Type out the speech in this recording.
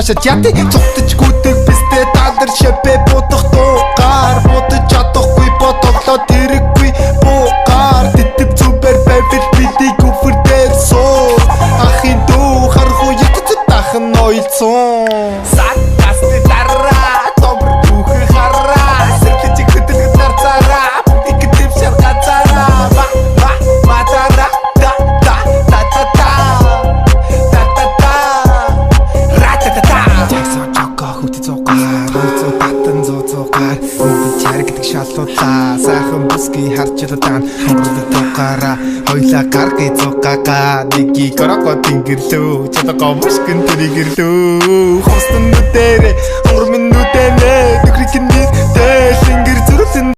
хашаад яти цогтж гүдэг бистэй дадар шапэ бодох дуугаар бодож чадахгүй бодлоо тэрэггүй буугаар тэтгэв зүбэр байвал бидий гүфэр дээр суу ахын дүү харахуу ятц тахан ойлцсон сатасты дараа добр түүхэ хараа сэрхэж хөдөлгөд нарцараа бүгдийг дэвшэр газараа матара та ратата тэсо чоко хөтө цогаар зо татан зо цогаар чарг гэдэг шалуудлаа сайхан бүсгүй харж удаан хөдөлгөд цоогаараа хоёлаа гаргий цоогаагаа нэги горого тэнгэрлөө чадгаа мушгин тэрэгэрлөө хостон нүдэрэ өнгөр минь нүдэнэ нүгрик нийт тэшинг